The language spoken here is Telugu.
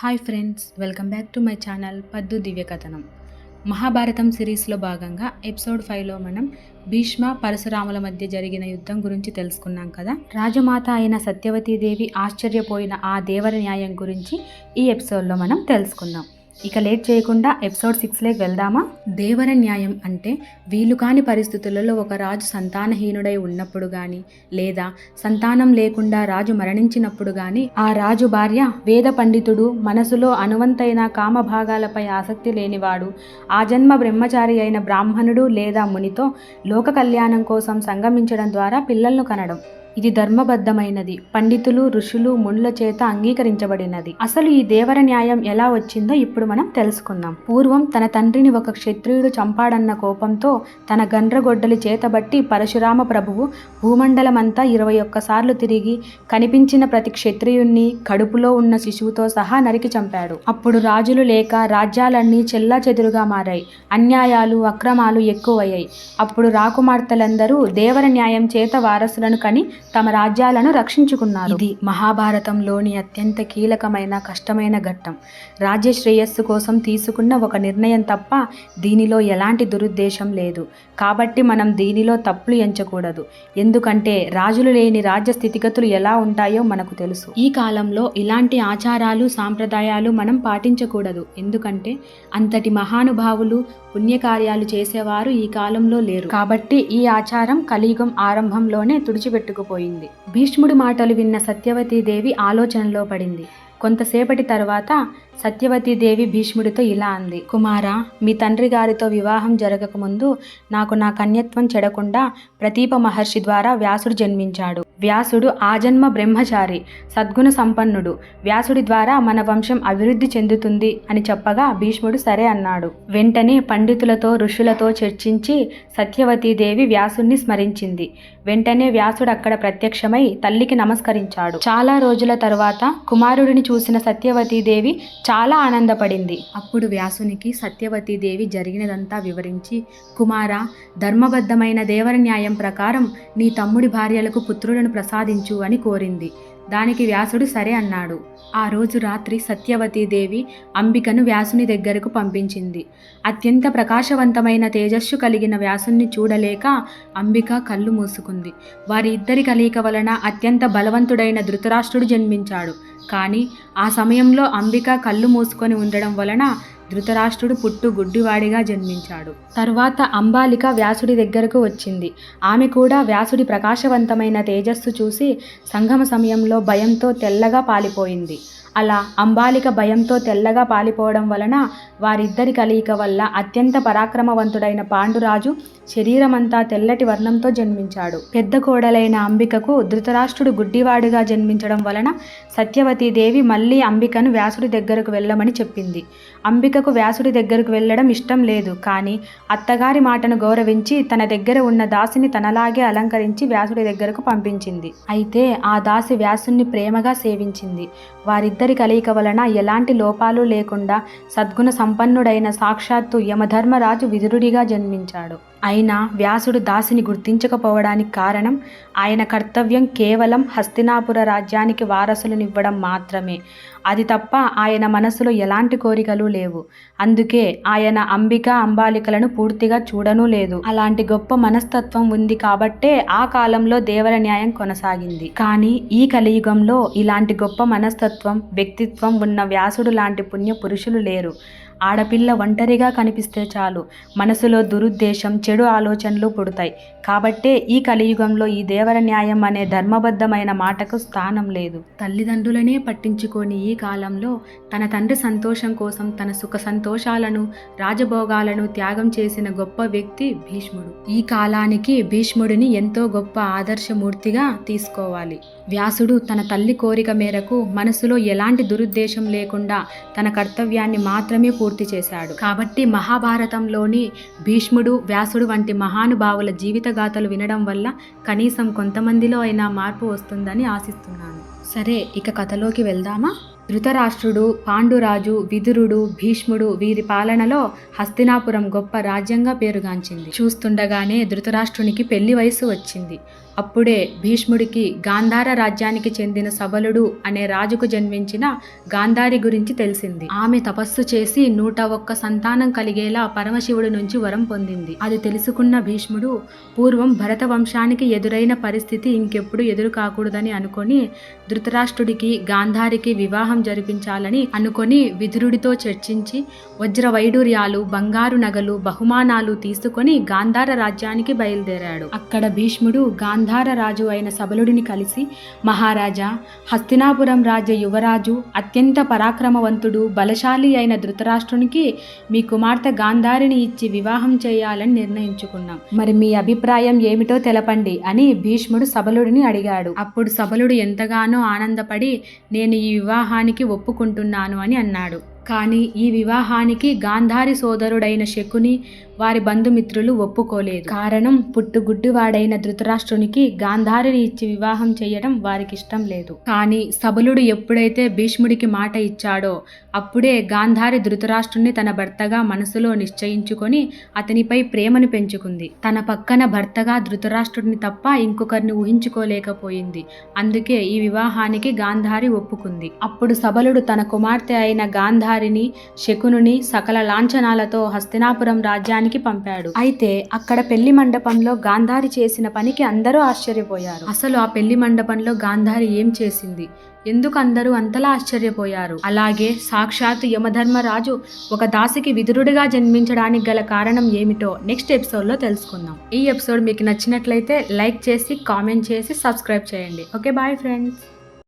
Hi friends, welcome back to my channel పద్దు దివ్యకథనం. మహాభారతం సిరీస్లో భాగంగా ఎపిసోడ్ 5లో మనం భీష్మ పరశురాముల మధ్య జరిగిన యుద్ధం గురించి తెలుసుకున్నాం కదా. రాజమాత అయిన సత్యవతీదేవి ఆశ్చర్యపోయిన ఆ దేవర న్యాయం గురించి ఈ ఎపిసోడ్లో మనం తెలుసుకుందాం. ఇక లేట్ చేయకుండా ఎపిసోడ్ 6లోకి వెళ్దామా. దేవర న్యాయం అంటే వీలు కాని పరిస్థితులలో ఒక రాజు సంతానహీనుడై ఉన్నప్పుడు కానీ, లేదా సంతానం లేకుండా రాజు మరణించినప్పుడు కానీ ఆ రాజు భార్య వేద పండితుడు, మనసులో అనువంతైన కామభాగాలపై ఆసక్తి లేనివాడు, ఆ జన్మ బ్రహ్మచారి అయిన బ్రాహ్మణుడు లేదా మునితో లోక కళ్యాణం కోసం సంగమించడం ద్వారా పిల్లలను కనడం. ఇది ధర్మబద్ధమైనది, పండితులు, ఋషులు, మునుల చేత అంగీకరించబడినది. అసలు ఈ దేవర న్యాయం ఎలా వచ్చిందో ఇప్పుడు మనం తెలుసుకుందాం. పూర్వం తన తండ్రిని ఒక క్షత్రియుడు చంపాడన్న కోపంతో తన గండ్రగొడ్డలి చేతబట్టి పరశురామ ప్రభువు భూమండలమంతా 21 సార్లు తిరిగి కనిపించిన ప్రతి క్షత్రియుణ్ణి కడుపులో ఉన్న శిశువుతో సహా నరికి చంపాడు. అప్పుడు రాజులు లేక రాజ్యాలన్నీ చెల్లాచెదురుగా మారాయి. అన్యాయాలు, అక్రమాలు ఎక్కువయ్యాయి. అప్పుడు రాకుమార్తెలందరూ దేవర న్యాయం చేత వారసులను కని తమ రాజ్యాలను రక్షించుకున్నారు. ఇది మహాభారతంలోని అత్యంత కీలకమైన కష్టమైన ఘట్టం. రాజ్య శ్రేయస్సు కోసం తీసుకున్న ఒక నిర్ణయం తప్ప దీనిలో ఎలాంటి దురుద్దేశం లేదు. కాబట్టి మనం దీనిలో తప్పులు ఎంచకూడదు. ఎందుకంటే రాజులు లేని రాజ్య స్థితిగతులు ఎలా ఉంటాయో మనకు తెలుసు. ఈ కాలంలో ఇలాంటి ఆచారాలు, సాంప్రదాయాలు మనం పాటించకూడదు. ఎందుకంటే అంతటి మహానుభావులు, పుణ్యకార్యాలు చేసేవారు ఈ కాలంలో లేరు. కాబట్టి ఈ ఆచారం కలియుగం ఆరంభంలోనే తుడిచిపెట్టుకుపోయింది. భీష్ముడి మాటలు విన్న సత్యవతీదేవి ఆలోచనలో పడింది. కొంతసేపటి తర్వాత సత్యవతీదేవి భీష్ముడితో ఇలా అంది: కుమారా, మీ తండ్రి గారితో వివాహం జరగకముందు నాకు నా కన్యత్వం చెడకుండా ప్రతీప మహర్షి ద్వారా వ్యాసుడు జన్మించాడు. వ్యాసుడు ఆజన్మ బ్రహ్మచారి, సద్గుణ సంపన్నుడు. వ్యాసుడి ద్వారా మన వంశం అభివృద్ధి చెందుతుంది అని చెప్పగా భీష్ముడు సరే అన్నాడు. వెంటనే పండితులతో, ఋషులతో చర్చించి సత్యవతీదేవి వ్యాసుడిని స్మరించింది. వెంటనే వ్యాసుడు అక్కడ ప్రత్యక్షమై తల్లికి నమస్కరించాడు. చాలా రోజుల తర్వాత కుమారుడిని చూసిన సత్యవతీదేవి చాలా ఆనందపడింది. అప్పుడు వ్యాసునికి సత్యవతీదేవి జరిగినదంతా వివరించి, కుమారా, ధర్మబద్ధమైన దేవర న్యాయం ప్రకారం నీ తమ్ముడి భార్యలకు పుత్రులను ప్రసాదించు అని కోరింది. దానికి వ్యాసుడు సరే అన్నాడు. ఆ రోజు రాత్రి సత్యవతీదేవి అంబికను వ్యాసుని దగ్గరకు పంపించింది. అత్యంత ప్రకాశవంతమైన తేజస్సు కలిగిన వ్యాసుని చూడలేక అంబిక కళ్ళు మూసుకుంది. వారి ఇద్దరి కలయిక వలన అత్యంత బలవంతుడైన ధృతరాష్ట్రుడు జన్మించాడు. కానీ ఆ సమయంలో అంబిక కళ్ళు మూసుకొని ఉండడం వలన ధృతరాష్ట్రుడు పుట్టు గుడ్డివాడిగా జన్మించాడు. తరువాత అంబాలిక వ్యాసుడి దగ్గరకు వచ్చింది. ఆమె కూడా వ్యాసుడి ప్రకాశవంతమైన తేజస్సు చూసి సంగమ సమయంలో భయంతో తెల్లగా పాలిపోయింది. అలా అంబాలిక భయంతో తెల్లగా పాలిపోవడం వలన వారిద్దరి కలయిక వల్ల అత్యంత పరాక్రమవంతుడైన పాండురాజు శరీరమంతా తెల్లటి వర్ణంతో జన్మించాడు. పెద్ద కోడలైన అంబికకు ధృతరాష్ట్రుడు గుడ్డివాడిగా జన్మించడం వలన సత్యవతీదేవి మళ్ళీ అంబికను వ్యాసుడి దగ్గరకు వెళ్ళమని చెప్పింది. అంబికకు వ్యాసుడి దగ్గరకు వెళ్ళడం ఇష్టం లేదు. కానీ అత్తగారి మాటను గౌరవించి తన దగ్గర ఉన్న దాసిని తనలాగే అలంకరించి వ్యాసుడి దగ్గరకు పంపించింది. అయితే ఆ దాసి వ్యాసుని ప్రేమగా సేవించింది. వారిద్దరి కలయిక వలన ఎలాంటి లోపాలు లేకుండా సద్గుణ సంపన్నుడైన సాక్షాత్తు యమధర్మరాజు విదురుడిగా జన్మించాడు. అయినా వ్యాసుడు దాసిని గుర్తించకపోవడానికి కారణం ఆయన కర్తవ్యం కేవలం హస్తినాపుర రాజ్యానికి వారసులనివ్వడం మాత్రమే. అది తప్ప ఆయన మనసులో ఎలాంటి కోరికలు లేవు. అందుకే ఆయన అంబిక, అంబాలికలను పూర్తిగా చూడనూ లేదు. అలాంటి గొప్ప మనస్తత్వం ఉంది కాబట్టే ఆ కాలంలో దేవర న్యాయం కొనసాగింది. కానీ ఈ కలియుగంలో ఇలాంటి గొప్ప మనస్తత్వం, వ్యక్తిత్వం ఉన్న వ్యాసుడు లాంటి పుణ్య పురుషులు లేరు. ఆడపిల్ల ఒంటరిగా కనిపిస్తే చాలు మనసులో దురుద్దేశం, చెడు ఆలోచనలు పుడతాయి. కాబట్టే ఈ కలియుగంలో ఈ దేవర న్యాయం అనే ధర్మబద్ధమైన మాటకు స్థానం లేదు. తల్లిదండ్రులనే పట్టించుకొని ఈ కాలంలో తన తండ్రి సంతోషం కోసం తన సుఖ సంతోషాలను, రాజభోగాలను త్యాగం చేసిన గొప్ప వ్యక్తి భీష్ముడు. ఈ కాలానికి భీష్ముడిని ఎంతో గొప్ప ఆదర్శమూర్తిగా తీసుకోవాలి. వ్యాసుడు తన తల్లి కోరిక మేరకు మనసులో ఎలాంటి దురుద్దేశం లేకుండా తన కర్తవ్యాన్ని మాత్రమే పూర్తి చేశాడు. కాబట్టి మహాభారతంలోని భీష్ముడు, వ్యాసుడు వంటి మహానుభావుల జీవిత గాథలు వినడం వల్ల కనీసం కొంతమందిలో అయినా మార్పు వస్తుందని ఆశిస్తున్నాను. సరే, ఇక కథలోకి వెళ్దామా. ధృతరాష్ట్రుడు, పాండురాజు, విదురుడు, భీష్ముడు వీరి పాలనలో హస్తినాపురం గొప్ప రాజ్యంగా పేరుగాంచింది. చూస్తుండగానే ధృతరాష్ట్రునికి పెళ్లి వయసు వచ్చింది. అప్పుడే భీష్ముడికి గాంధార రాజ్యానికి చెందిన సబలుడు అనే రాజుకు జన్మించిన గాంధారి గురించి తెలిసింది. ఆమె తపస్సు చేసి 101 సంతానం కలిగేలా పరమశివుడి నుంచి వరం పొందింది. అది తెలుసుకున్న భీష్ముడు పూర్వం భరత వంశానికి ఎదురైన పరిస్థితి ఇంకెప్పుడు ఎదురు కాకూడదని అనుకొని ధృతరాష్ట్రుడికి గాంధారికి వివాహం జరిపించాలని అనుకొని విదురుడితో చర్చించి వజ్ర వైడూర్యాలు, బంగారు నగలు, బహుమానాలు తీసుకొని గాంధార రాజ్యానికి బయలుదేరాడు. అక్కడ భీష్ముడు గాంధార రాజు అయిన సబలుడిని కలిసి, మహారాజా, హస్తినాపురం రాజ్య యువరాజు, అత్యంత పరాక్రమవంతుడు, బలశాలి అయిన ధృతరాష్ట్రునికి మీ కుమార్తె గాంధారిని ఇచ్చి వివాహం చేయాలని నిర్ణయించుకున్నాం. మరి మీ అభిప్రాయం ఏమిటో తెలపండి అని భీష్ముడు సబలుడిని అడిగాడు. అప్పుడు సబలుడు ఎంతగానో ఆనందపడి నేను ఈ వివాహానికి ఒప్పుకుంటున్నాను అని అన్నాడు. కానీ ఈ వివాహానికి గాంధారి సోదరుడైన శకుని వారి బంధుమిత్రులు ఒప్పుకోలేదు. కారణం పుట్టుగుడ్డివాడైన ధృతరాష్ట్రునికి గాంధారిని ఇచ్చి వివాహం చేయడం వారికి ఇష్టం లేదు. కానీ సబలుడు ఎప్పుడైతే భీష్ముడికి మాట ఇచ్చాడో అప్పుడే గాంధారి ధృతరాష్ట్రుని తన భర్తగా మనసులో నిశ్చయించుకొని అతనిపై ప్రేమను పెంచుకుంది. తన పక్కన భర్తగా ధృతరాష్ట్రుడిని తప్ప ఇంకొకరిని ఊహించుకోలేకపోయింది. అందుకే ఈ వివాహానికి గాంధారి ఒప్పుకుంది. అప్పుడు సబలుడు తన కుమార్తె అయిన గాంధారిని, శకునుని సకల లాంఛనాలతో హస్తినాపురం రాజ్యానికి పంపాడు. అయితే అక్కడ పెళ్లి మండపంలో గాంధారి చేసిన పనికి అందరూ ఆశ్చర్యపోయారు. అసలు ఆ పెళ్లి మండపంలో గాంధారి ఏం చేసింది? ఎందుకు అందరూ అంతలా ఆశ్చర్యపోయారు? అలాగే సాక్షాత్ యమధర్మరాజు ఒక దాసికి విదురుడిగా జన్మించడానికి గల కారణం ఏమిటో నెక్స్ట్ ఎపిసోడ్లో తెలుసుకుందాం. ఈ ఎపిసోడ్ మీకు నచ్చినట్లయితే లైక్ చేసి, కామెంట్ చేసి, సబ్స్క్రైబ్ చేయండి. Okay, bye friends.